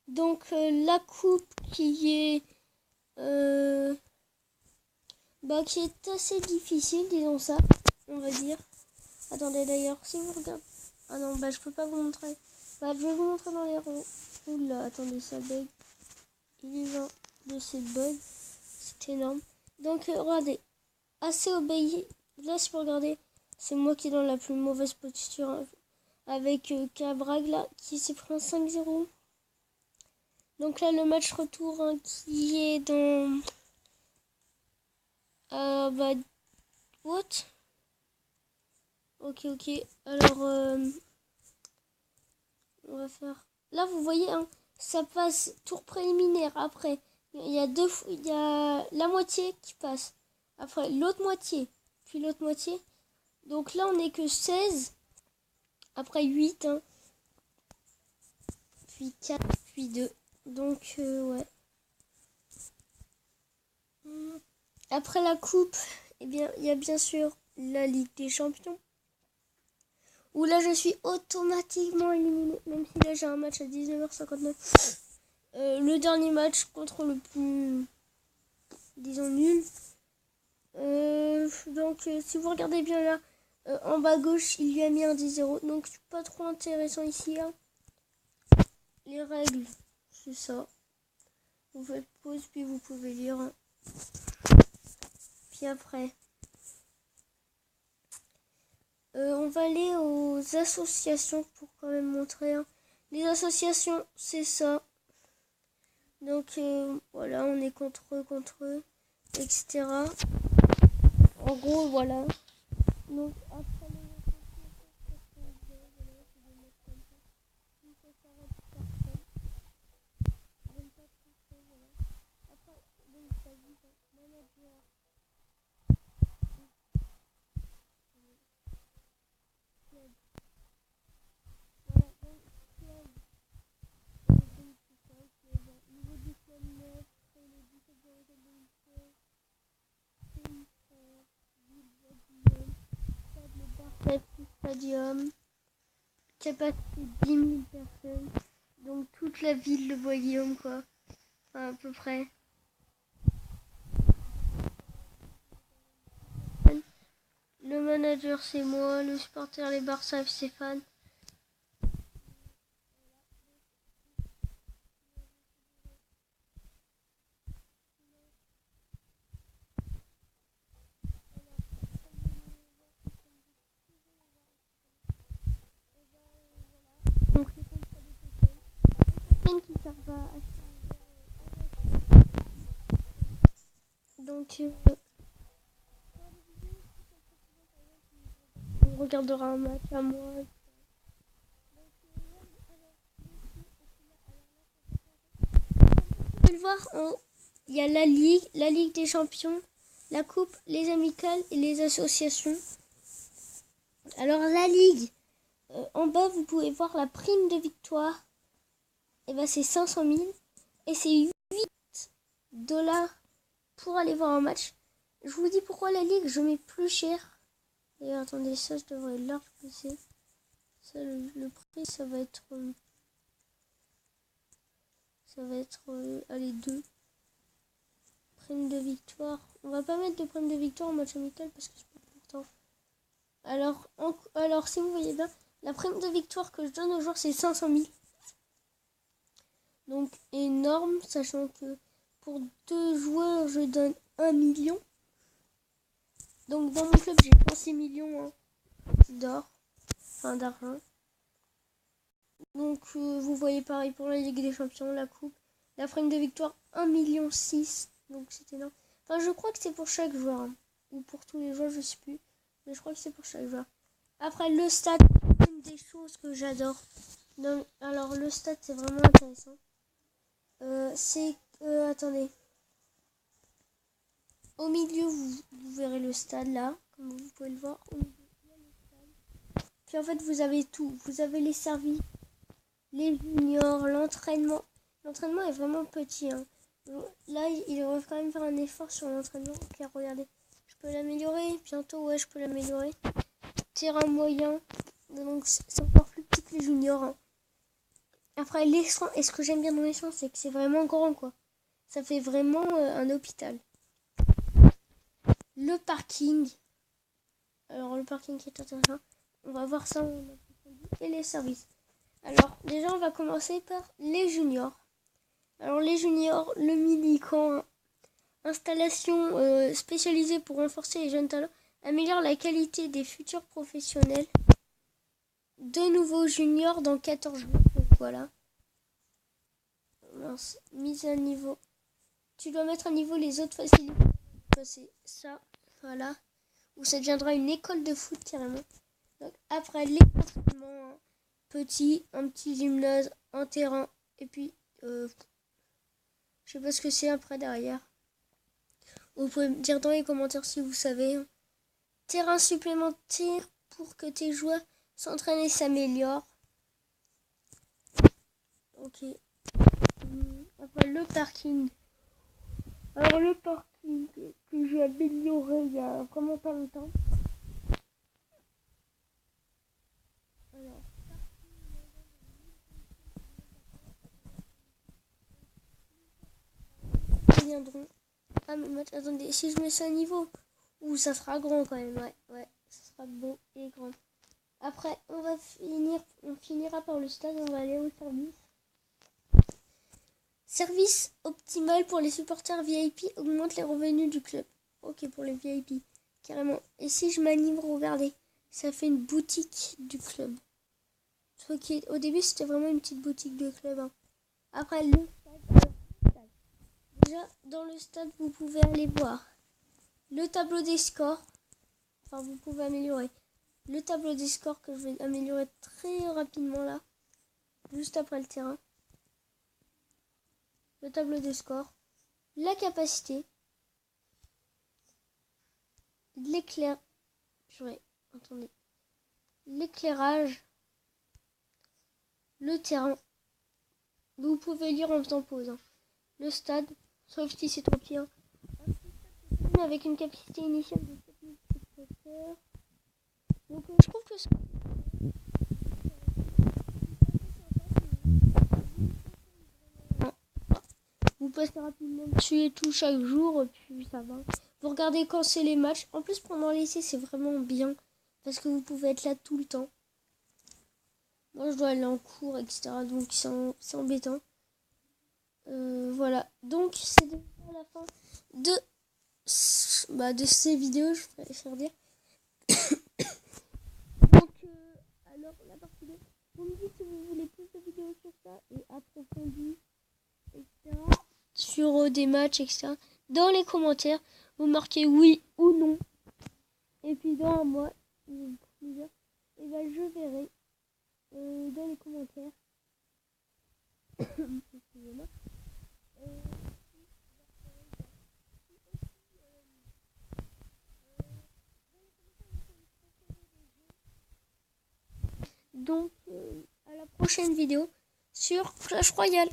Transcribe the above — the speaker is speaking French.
Donc la coupe qui est assez difficile, disons ça, on va dire. Attendez d'ailleurs, si vous regardez... Ah non, je peux pas vous montrer. Je vais vous montrer dans les ronds. Oula, attendez, ça bug. Il y a de ces bugs. C'est énorme. Donc regardez, assez obéi. Là, si vous regardez, c'est moi qui est dans la plus mauvaise posture. Hein, avec Cabrag là, qui s'est pris un 5-0. Donc là, le match retour hein, qui est dans... What? Ok. Alors, on va faire... Là, vous voyez, hein, ça passe tour préliminaire. Après, il y a la moitié qui passe. Après, l'autre moitié. Puis l'autre moitié. Donc là, on n'est que 16. Après, 8. Hein. Puis 4. Puis 2. Donc, ouais. Après la coupe, eh bien, il y a bien sûr la Ligue des Champions. Où là, je suis automatiquement éliminé. Même si là, j'ai un match à 19h59. Le dernier match contre le plus, disons, nul. Donc, si vous regardez bien là, en bas à gauche, il lui a mis un 10-0. Donc, c'est pas trop intéressant ici. Hein. Les règles, c'est ça. Vous faites pause, puis vous pouvez lire. Hein. Puis après, on va aller aux associations pour quand même montrer. Hein. Les associations, c'est ça. Donc, voilà, on est contre eux, etc. En gros, voilà. Donc, après les Stadium, capacité 10 000 personnes, donc toute la ville de Bois-Guillaume, quoi, enfin, à peu près. Le manager, c'est moi, le supporter, les Barça FC fans. Donc, qui servent à donc, on regardera un match à moi. Vous pouvez le voir, il y a la Ligue des Champions, la Coupe, les amicales et les associations. Alors, la Ligue, en bas, vous pouvez voir la prime de victoire. Et ben, c'est 500 000. Et c'est 8$ pour aller voir un match. Je vous dis pourquoi la Ligue, je mets plus cher. Et attendez, ça, je devrais large baisser. Ça, le prix, ça va être... allez, 2. Prime de victoire. On va pas mettre de prime de victoire en match amical parce que c'est pas important. Alors, si vous voyez bien, la prime de victoire que je donne aux joueurs, c'est 500 000. Donc, énorme, sachant que pour 2 joueurs, je donne 1 million. Donc, dans mon club, j'ai 36 millions hein, d'or, enfin d'argent. Donc, vous voyez pareil pour la Ligue des Champions, la Coupe. La prime de victoire, 1,6 million. Donc, c'est énorme. Enfin, je crois que c'est pour chaque joueur. Hein. Ou pour tous les joueurs, je sais plus. Mais je crois que c'est pour chaque joueur. Après, le stade, c'est une des choses que j'adore. Alors, le stade, c'est vraiment intéressant. Attendez. Au milieu, vous verrez le stade là, comme vous pouvez le voir. Puis en fait, vous avez tout. Vous avez les services, les juniors, l'entraînement. L'entraînement est vraiment petit. Hein. Là, il devrait quand même faire un effort sur l'entraînement. Car regardez, je peux l'améliorer. Bientôt, ouais, je peux l'améliorer. Terrain moyen. Donc, c'est encore plus petit que les juniors. Hein. Après, les champs, et ce que j'aime bien dans les champs, c'est que c'est vraiment grand, quoi. Ça fait vraiment un hôpital. Le parking. Alors, le parking qui est intéressant. On va voir ça. Et les services. Alors, déjà, on va commencer par les juniors. Alors, les juniors, le mini-camp, installation spécialisée pour renforcer les jeunes talents, améliore la qualité des futurs professionnels. De nouveaux juniors dans 14 jours. Donc, voilà. Mise à niveau. Tu dois mettre à niveau les autres facilités. C'est ça. Voilà. Où ça deviendra une école de foot carrément. Donc, après les entraînements, un petit gymnase, un terrain. Et puis, je sais pas ce que c'est après derrière. Vous pouvez me dire dans les commentaires si vous savez. Terrain supplémentaire pour que tes joueurs s'entraînent et s'améliorent. Ok. Après le parking. Alors le parking que j'ai amélioré il y a vraiment pas longtemps. Alors. Viendront à mes matchs. Attendez, si je mets ça à niveau, ça sera grand quand même. Ouais, ça sera beau et grand. Après, on finira par le stade, on va aller au service. Service optimal pour les supporters VIP augmente les revenus du club. Ok, pour les VIP, carrément. Et si je m'anime, regardez, ça fait une boutique du club. Okay, au début, c'était vraiment une petite boutique de club. Hein. Après, le stade. Déjà, dans le stade, vous pouvez aller voir le tableau des scores. Enfin, vous pouvez améliorer le tableau des scores que je vais améliorer très rapidement là. Juste après le terrain. Le tableau des scores. La capacité. L'éclairage. Le terrain. Vous pouvez lire en faisant pause. Hein. Le stade. Sauf si c'est trop petit. Hein. Avec une capacité initiale de 7000 spectateurs. Donc je trouve que ça... Vous passez rapidement dessus et tout chaque jour, puis ça va. Vous regardez quand c'est les matchs. En plus, pendant l'essai, c'est vraiment bien. Parce que vous pouvez être là tout le temps. Moi, je dois aller en cours, etc. Donc, c'est embêtant. Voilà. Donc, c'est déjà la fin de ces vidéos, je préfère dire. Donc, alors, la partie 2. Vous me dites si vous voulez plus de vidéos sur ça et approfondies, etc. Sur des matchs, etc. Dans les commentaires, vous marquez oui ou non. Et puis dans un mois, ou plusieurs, et ben je verrai dans les commentaires. Excusez-moi. Donc, à la prochaine vidéo sur Clash Royale.